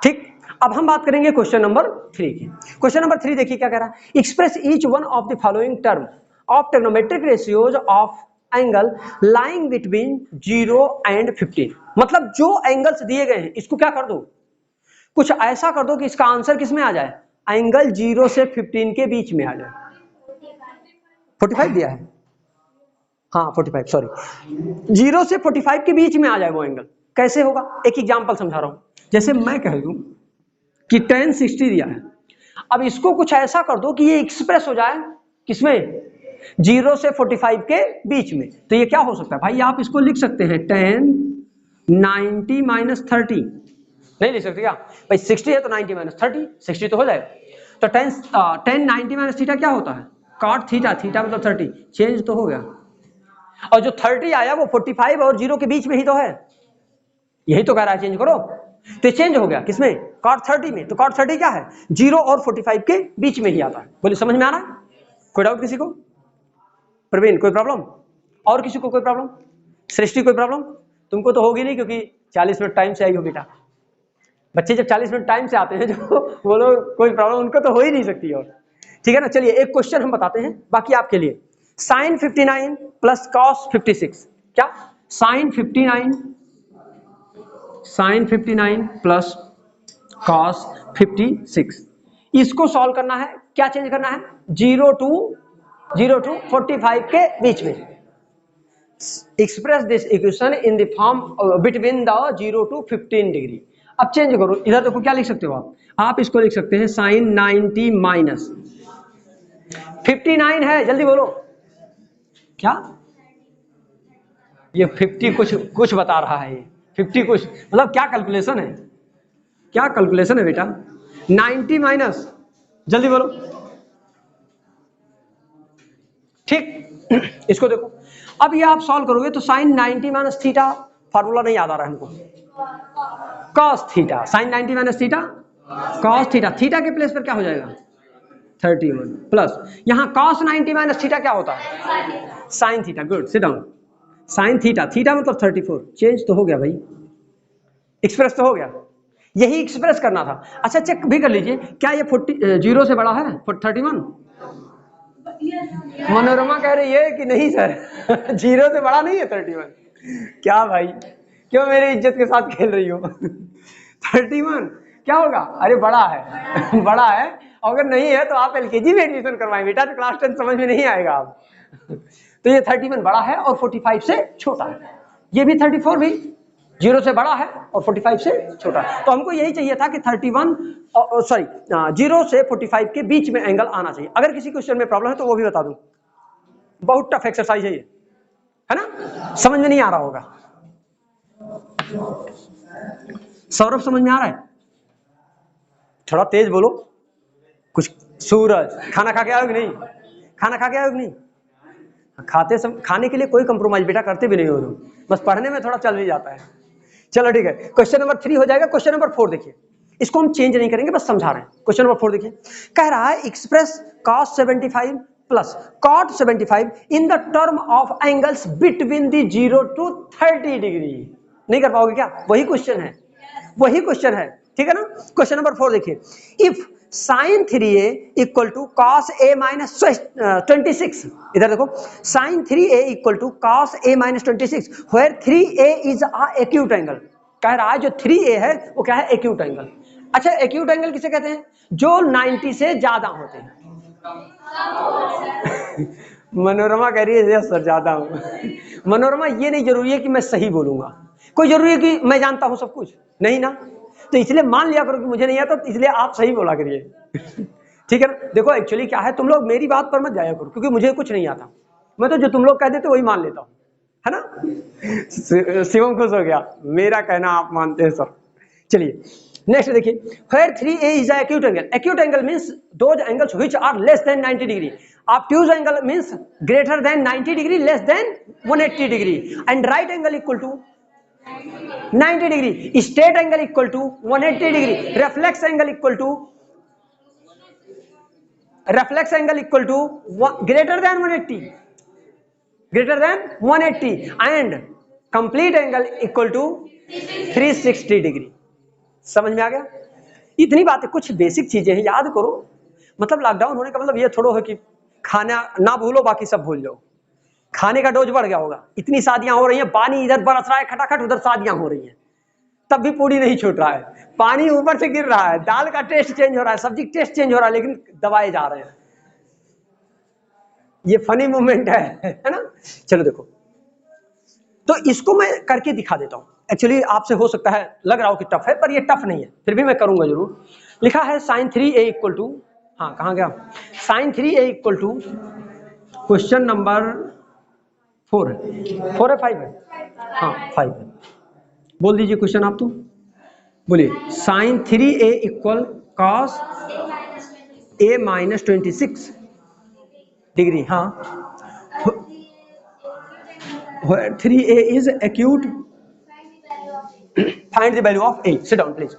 ठीक, अब हम बात करेंगे क्वेश्चन नंबर 3 की। क्वेश्चन नंबर 3 देखिए क्या कह रहा है, express each one of the following term of trigonometric ratios of angle lying between 0 and 15। मतलब जो एंगल्स दिए गए हैं इसको क्या कर दो, कुछ ऐसा कर दो कि इसका आंसर किस में आ जाए, एंगल 0 से 15 के बीच में आ जाए। 45 दिया है, हाँ 45, सॉरी, 0 से 45 के बीच में आ जाए वो एंगल। कैसे होगा, एक एग्जांपल समझा रहा हूं। जैसे मैं कह दूं कि tan 60 दिया है, अब इसको कुछ ऐसा कर दो कि ये एक्सप्रेस हो जाए किसमें, 0 से 45 के बीच में। तो ये क्या हो सकता है भाई, आप इसको लिख सकते हैं tan 90 माइनस 30, नहीं लिख सकते क्या भाई, 60 है तो 90 माइनस 30, 60 तो हो जाएगा। तो tan 90 माइनस थीटा क्या होता है, cot थीटा, थीटा मतलब 30, चेंज तो हो गया। और जो 30 आया वो 45 और 0 के बीच में ही तो है, यही तो कह रहा है चेंज करो, तो चेंज हो गया किसमें, cot 30 में। तो cot 30 क्या है, 0 और 45 के बीच में ही आता है। बोलिए समझ में आ रहा है, कोई डाउट किसी को, प्रवीण कोई प्रॉब्लम, और किसी को कोई प्रॉब्लम, सृष्टि कोई प्रॉब्लम, तुमको तो होगी नहीं क्योंकि 40 मिनट टाइम से आई हो बेटा। बच्चे जब 40 मिनट टाइम से आते हैं जो वो लोग, कोई प्रॉब्लम उनको तो हो ही नहीं सकती। और ठीक है ना, चलिए एक क्वेश्चन हम बताते हैं बाकी आपके लिए। साइन 59 प्लस कॉस 56, क्या साइन 59 प्लस कॉस 56, इसको सॉल्व करना है, क्या चेंज करना है, 0 टू 45 के बीच में। Express this equation in the form between the 0 to 15 degree. अब चेंज करो, इधर देखो क्या लिख सकते हो आप इसको लिख सकते हैं साइन 90 माइनस 59 है, जल्दी बोलो क्या, ये 50 कुछ बता रहा है, ये 50 कुछ मतलब क्या कैलकुलेशन है, क्या कैलकुलेशन है बेटा, 90 माइनस, जल्दी बोलो, ठीक। इसको देखो, अब ये आप सॉल्व करोगे तो साइन 90 माइनस थीटा, फार्मूला नहीं याद आ रहा है हमको, cos theta, sine 90 minus theta cos theta, theta के प्लेस पर क्या हो जाएगा 31 प्लस यहाँ कॉस 90 माइनस थीटा क्या होता है sine theta, good sit down, sine theta, theta मतलब 34, चेंज तो हो गया भाई, एक्सप्रेस तो हो गया, यही एक्सप्रेस करना था। अच्छा चेक भी कर लीजिए, क्या ये 0 से बड़ा है 31, मनोरमा कह रही है कि नहीं सर 0 से बड़ा नहीं है 31, क्या भाई क्यों मेरी इज्जत के साथ खेल रही हो 31 क्या होगा, अरे बड़ा है बड़ा है, अगर नहीं है तो आप एलकेजी में एडमिशन करवाएं बेटा, तो क्लास 10 समझ में नहीं आएगा आप तो ये 31 बड़ा है और 45 से छोटा है, ये भी 34 भी 0 से बड़ा है और 45 से छोटा है। तो हमको यही चाहिए था कि 31 सॉरी 0 से 45 के बीच में एंगल आना चाहिए। अगर किसी क्वेश्चन में प्रॉब्लम है तो वो भी बता दूं, बहुत टफ एक्सरसाइज है ये, है ना, समझ में नहीं आ रहा होगा। सौरभ समझ में आ रहा है, थोड़ा तेज बोलो कुछ। सूरज खाना खा के आए हो कि नहीं, खाना खा के आए हो कि नहीं, खाने के लिए कोई कंप्रोमाइज बेटा करते भी नहीं हो तुम, बस पढ़ने में थोड़ा चल भी जाता है। चलो ठीक है, क्वेश्चन नंबर 3 हो जाएगा। क्वेश्चन नंबर 4 देखिए, इसको हम चेंज नहीं करेंगे, बस समझा रहे हैं। क्वेश्चन नंबर 4 देखिए, कह रहा है express cos 75 plus cot 75 in the term of angles between the 0 to 30 degree. नहीं कर पाओगे क्या, वही क्वेश्चन है, वही क्वेश्चन है, ठीक है ना। क्वेश्चन नंबर 4 देखिए, if sin 3a equal to cos a minus 26, इधर देखो sin 3a equal to cos a minus 26 where 3a is a acute angle, कह रहा है जो 3A है वो क्या है, एक्यूट एंगल। अच्छा एक्यूट एंगल किसे कहते हैं, जो 90 से ज्यादा होते हैं। मनोरमा कह रही है यस सर ज्यादा हूं। मनोरमा ये नहीं जरूरी है कि मैं सही बोलूंगा, कोई जरूरी है कि मैं जानता हूं सब कुछ, नहीं ना, तो इसलिए मान लिया करो कि मुझे नहीं आता, तो इसलिए आप सही बोला करिए। ठीक है ना। देखो एक्चुअली क्या है, तुम लोग मेरी बात पर मत जाया करो, क्योंकि मुझे कुछ नहीं आता, मैं तो जो तुम लोग कह देते वही मान लेता हूं, है ना। शिवम खुश हो गया, मेरा कहना आप मानते हैं सर। चलिए नेक्स्ट देखिए, where 3A is an acute angle. Acute angle means those angles which are less than 90 degree. Obtuse angle means greater than 90 degree, less than 180 degree, and right angle equal to 90 degree. Straight angle equal to 180 degree. Reflex angle equal to greater than 180, greater than 180, and complete angle equal to 360 degree. समझ में आ गया। इतनी बातें, कुछ basic चीजें हैं, याद करो। मतलब लॉकडाउन होने का मतलब ये थोड़ा है कि खाना ना भूलो बाकी सब भूल जाओ, खाने का डोज बढ़ गया होगा। इतनी शादियां हो रही हैं, पानी इधर बरस रहा है खटाखट, उधर शादियां हो रही हैं, तब भी पूरी नहीं छूट रहा है, पानी ऊपर से गिर रहा है, दाल का टेस्ट चेंज हो रहा है, सब्जी का टेस्ट चेंज हो रहा है, लेकिन दबाए जा रहे हैं। ये फनी मूवमेंट है ना। चलो देखो, तो इसको मैं करके दिखा देता हूं। एक्चुअली आपसे हो सकता है लग रहा हो कि टफ है, पर ये टफ नहीं है, फिर भी मैं करूंगा जरूर। लिखा है sin 3A इक्वल टू, हाँ कहाँ गया, sin 3A equal to question number 4 है, 4 है 5 है, हाँ 5 है। बोल दीजिए क्वेश्चन आप, तो बोलिए। sin 3A equal cos A minus 26 degree, हाँ 3A is acute, find the value of A, sit down please।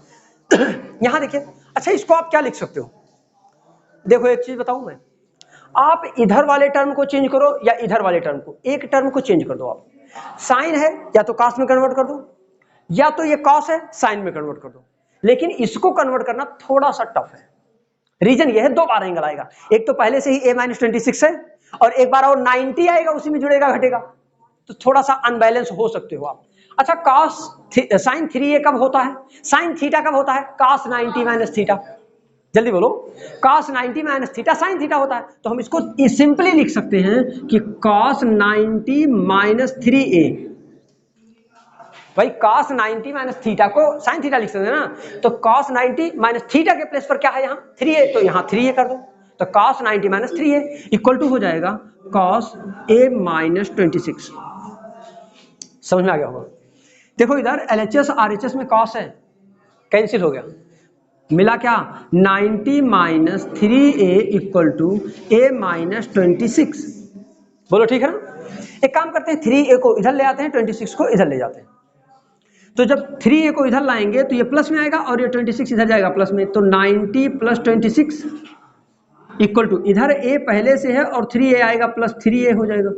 यहां देखिए, अच्छा इसको आप क्या लिख सकते हो, देखो एक चीज बताऊं मैं, आप इधर वाले टर्म को चेंज करो या इधर वाले टर्म को, एक टर्म को चेंज कर दो आप। साइन है या तो कॉस में कन्वर्ट कर दो, या तो ये कॉस है साइन में कन्वर्ट कर दो, लेकिन इसको कन्वर्ट करना थोड़ा सा टफ है। रीजन ये है, दो बार एंगल आएगा, एक तो पहले से ही A माइनस 26 है, और एक बार और 90 आएगा, उसी में जुड़ेगा घटेगा, तो थोड़ा सा अनबैलेंस हो सकते हो आप। अच्छा कॉस साइन 3A कब होता है, साइन थीटा कब होता है, cos 90 माइनस थीटा, जल्दी बोलो, cos 90 minus theta sine theta होता है। तो हम इसको सिंपली लिख सकते हैं कि cos 90 माइनस 3A, भाई cos 90 माइनस थीटा को साइन थीटा लिख सकते हैं ना, तो cos 90 माइनस थीटा के प्लेस पर क्या है यहाँ 3A, तो यहाँ 3A कर दो, तो cos 90 minus 3A equal to हो जाएगा cos A माइनस 26। समझ में आ गया होगा। देखो इधर LHS RHS में cos है, कैंसिल हो गया, मिला क्या 90 minus 3A equal to A minus 26। बोलो ठीक है ना। एक काम करते हैं, 3A को इधर ले आते हैं, 26 को इधर ले जाते हैं। तो जब 3A को इधर लाएंगे तो ये प्लस में आएगा और ये 26 इधर जाएगा प्लस में, तो 90 प्लस 26 इक्वल टू, इधर A पहले से है और 3A आएगा प्लस 3A हो जाएगा,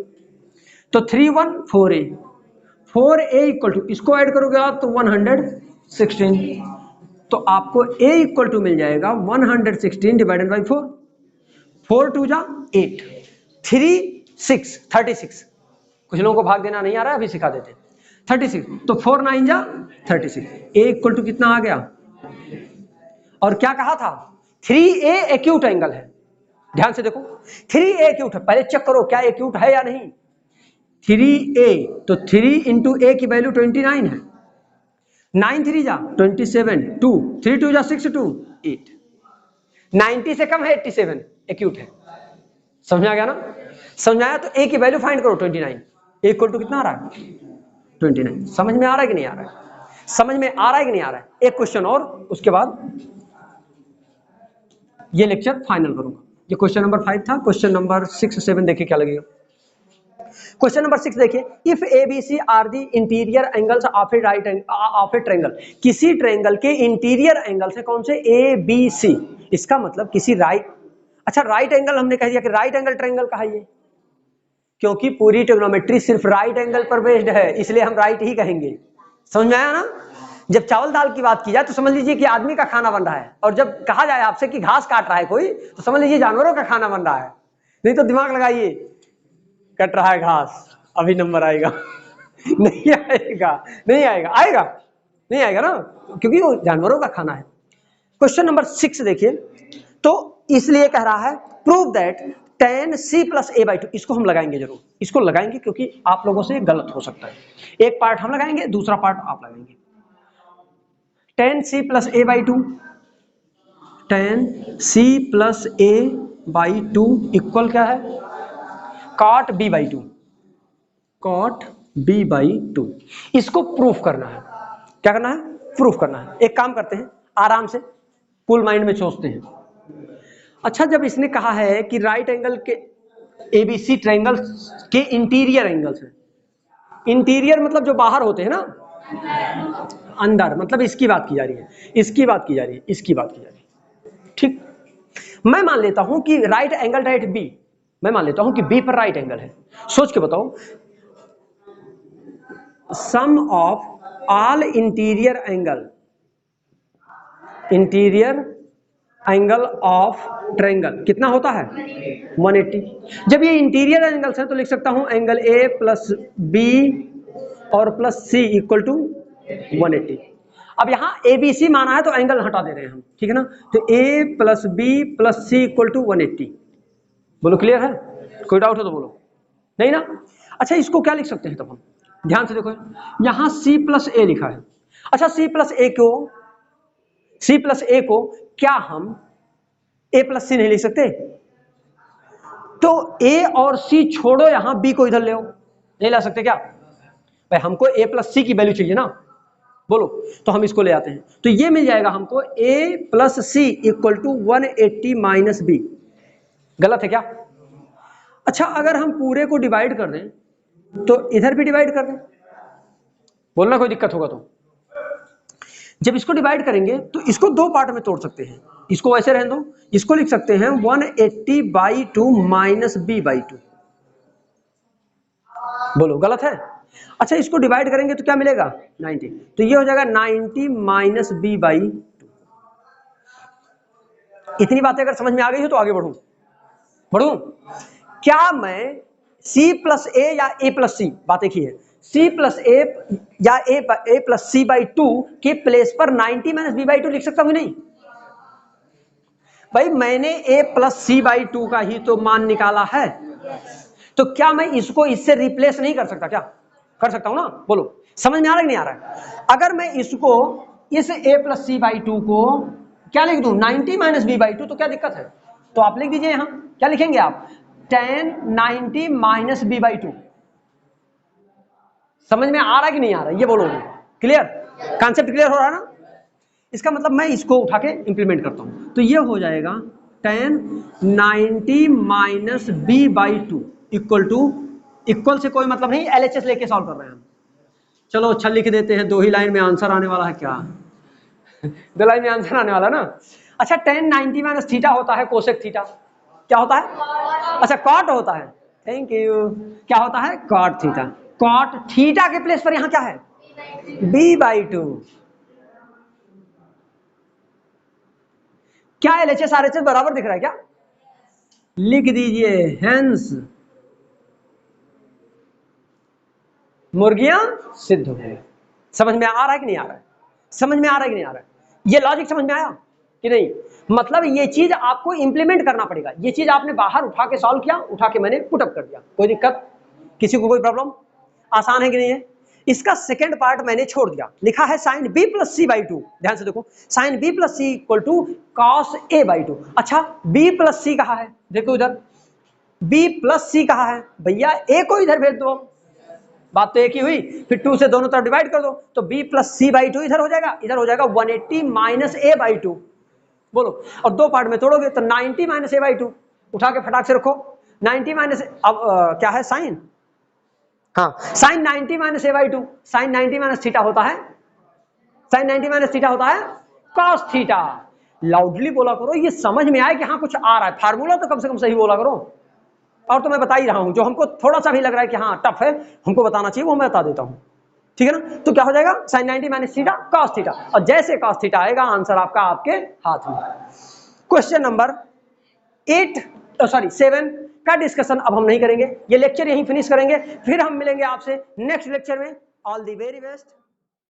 तो 3 1 4A, 4A इक्वल टू, इसको ऐड करोगे आप तो 116, तो आपको A इक्वल टू मिल जाएगा 116 डिवाइडेड बाई 4, 4 2 जा 8, 3 6 36, कुछ लोगों को भाग देना नहीं आ रहा है, अभी सिखा देते हैं। 36, तो 4 9 जा 36, A इक्वल टू कितना आ गया, और क्या कहा था 3A एक्यूट एंगल है, ध्यान से देखो 3A एक्यूट है, पहले चेक करो क्या एक्यूट है या नहीं। 3A, तो 3 इंटू A की वैल्यू 29 है, 9 3 जा 27, 2 3 2 जा 6 2 8, 90 से कम है 87, एक्यूट है। समझ में आ गया ना, समझ में आया, तो A की वैल्यू फाइंड करो 29, A इक्वल टू कितना आ रहा है 29। समझ में आ रहा है कि नहीं आ रहा है, समझ में आ रहा है कि नहीं आ रहा है। एक क्वेश्चन और, उसके बाद ये लेक्चर फाइनल करूंगा। ये क्वेश्चन नंबर 5 था, क्वेश्चन नंबर 6 7 देखिए क्या लगेगा। क्वेश्चन नंबर 6 देखिए, if ABC are the interior angles of a right of a triangle, किसी ट्रायंगल के इंटीरियर एंगल से कौन से ABC, इसका मतलब किसी राइट, अच्छा राइट एंगल हमने कह दिया कि राइट एंगल ट्रायंगल कहा ये, क्योंकि पूरी ट्रिग्नोमेट्री सिर्फ राइट एंगल पर बेस्ड है, इसलिए हम राइट ही कहेंगे। समझ में आया ना। जब चावल दाल की बात की जाए तो समझ लीजिए कि आदमी का खाना बन रहा है, और जब कहा जाए आपसे कि घास काट रहा है कोई, तो समझ लीजिए जानवरों का खाना बन रहा है। नहीं तो दिमाग लगाइए, कट रहा है घास, अभी नंबर आएगा नहीं आएगा, नहीं आएगा, आएगा नहीं आएगा ना, क्योंकि वो जानवरों का खाना है। क्वेश्चन नंबर 6 देखिए, तो इसलिए कह रहा है prove that tan c plus a by 2, इसको हम लगाएंगे जरूर, इसको लगाएंगे क्योंकि आप लोगों से गलत हो सकता है। एक पार्ट हम लगाएंगे, दूसरा पार्ट आप लगाएंगे। tan c plus a by 2, tan c plus a by 2 equal क्या है, cot b by 2, cot b by 2। इसको प्रूफ करना है। क्या करना है, प्रूफ करना है। एक काम करते हैं, आराम से फुल माइंड में सोचते हैं। अच्छा, जब इसने कहा है कि राइट एंगल के एबीसी ट्रायंगल के इंटीरियर एंगल्स है, इंटीरियर मतलब जो बाहर होते हैं ना, अंदर, मतलब इसकी बात की जा रही है, इसकी बात की जा रही है, इसकी बात की जा रही है। ठीक, मैं मान लेता हूं कि राइट एंगल डायरेक्ट बी, मैं मान लेता हूं कि बी पर राइट एंगल है। सोच के बताओ, sum of all interior angle, interior angle of triangle कितना होता है, 180। जब ये इंटीरियर एंगल्स हैं तो लिख सकता हूं एंगल ए प्लस बी और प्लस सी इक्वल टू 180। अब यहां ए बी सी माना है तो एंगल हटा दे रहे हैं हम, ठीक है ना, तो A plus B plus C equal to 180। बोलो क्लियर है, कोई डाउट हो तो बोलो, नहीं ना। अच्छा, इसको क्या लिख सकते हैं तब हम, ध्यान से देखो, यहां सी प्लस ए लिखा है। अच्छा, सी प्लस ए को क्या हम ए प्लस सी नहीं लिख सकते? तो ए और सी छोड़ो, यहां बी को इधर ले आओ, नहीं ला सकते क्या भाई? हमको ए प्लस सी की वैल्यू चाहिए ना, बोलो, तो हम इसको ले आते हैं, तो ये मिल जाएगा हमको A plus C equal to 180 minus B. गलत है क्या? अच्छा, अगर हम पूरे को डिवाइड कर दें तो इधर भी डिवाइड कर दें, बोलना कोई दिक्कत होगा तो। जब इसको डिवाइड करेंगे तो इसको दो पार्ट में तोड़ सकते हैं, इसको ऐसे रहने दो, इसको लिख सकते हैं 180 बाई 2 माइनस बी बाई 2। बोलो गलत है? अच्छा, इसको डिवाइड करेंगे तो क्या मिलेगा, 90, तो ये हो जाएगा 90 माइनस बी बाई 2। इतनी बातें अगर समझ में आ गई हो तो आगे बढ़ूं। क्या मैं c प्लस ए या a प्लस सी, बात एक ही है, c प्लस ए या a प्लस सी बाई 2 के प्लेस पर 90 माइनस बी बाई 2 लिख सकता हूं? नहीं भाई, मैंने a प्लस सी बाई 2 का ही तो मान निकाला है, तो क्या मैं इसको इससे रिप्लेस नहीं कर सकता? क्या कर सकता हूं ना, बोलो, समझ में आ रहा है कि नहीं आ रहा है? अगर मैं इसको इस a प्लस सी बाई 2 को क्या लिख दूं, 90 माइनस बी बाई 2, तो क्या दिक्कत है? तो आप लिख दीजिए, यहां क्या लिखेंगे आप, tan 90 माइनस बी बाई 2। समझ में आ रहा है कि नहीं आ रहा है, ये बोलो, क्लियर, कॉन्सेप्ट क्लियर हो रहा है ना? इसका मतलब मैं इसको उठा के इंप्लीमेंट करता हूं, तो ये हो जाएगा tan 90 minus B by 2 equal to, equal से कोई मतलब नहीं, LHS लेके सॉल्व कर रहे हैं हम। चलो अच्छा, लिख देते हैं, 2 ही लाइन में आंसर आने वाला है क्या? 2 लाइन में आंसर आने वाला ना। अच्छा, tan 90 माइनस थीटा होता है कोसेक थीटा, क्या होता है? अच्छा, कॉट होता है, थैंक यू, क्या होता है, कॉट थीटा। कॉट थीटा के प्लेस पर यहां क्या है, बी बाई 2। क्या LHS RHS बराबर दिख रहा है क्या? लिख दीजिए, हेंस मुर्गियां सिद्ध हो गई। समझ में आ रहा है कि नहीं आ रहा है? समझ में आ रहा है कि नहीं आ रहा है? ये लॉजिक समझ में आया कि नहीं? मतलब ये चीज आपको इंप्लीमेंट करना पड़ेगा। ये चीज आपने बाहर उठा के सॉल्व किया, उठा के मैंने पुटअप कर दिया, कोई दिक्कत, किसी को कोई प्रॉब्लम? आसान है कि नहीं है? इसका सेकेंड पार्ट मैंने छोड़ दिया, लिखा है sine B plus C by 2। ध्यान से देखो, sine B plus C equal to cos A by 2। अच्छा, बी प्लस सी कहा है, देखो इधर बी प्लस सी कहा है, भैया ए को इधर भेज दो, बात तो एक ही हुई, फिर 2 से दोनों तरफ डिवाइड कर दो, तो b प्लस सी बाई 2 इधर हो जाएगा, इधर हो जाएगा 180 माइनस ए बाई 2। बोलो, और दो पार्ट में तोड़ोगे तो 90 माइनस ए बाई 2, उठा के फटाक से रखो, 90 माइनस, अब क्या है साइन, हाँ, sine 90 minus A by 2, sine 90 minus theta होता है, साइन 90 माइनस थीटा होता है कॉस थीटा। लाउडली बोला करो, ये समझ में आए कि हाँ कुछ आ रहा है, फार्मूला तो कम से कम सही बोला करो। और तो मैं बता ही रहा हूं, जो हमको थोड़ा सा भी लग रहा है कि हाँ टफ है, हमको बताना चाहिए, वो मैं बता देता हूं, ठीक है ना? तो क्या हो जाएगा, sine 90 minus theta cos theta, और जैसे कॉस थीटा आएगा आंसर आपका आपके हाथ में। क्वेश्चन नंबर 7 का डिस्कशन अब हम नहीं करेंगे, ये लेक्चर यहीं फिनिश करेंगे, फिर हम मिलेंगे आपसे नेक्स्ट लेक्चर में। All the very best.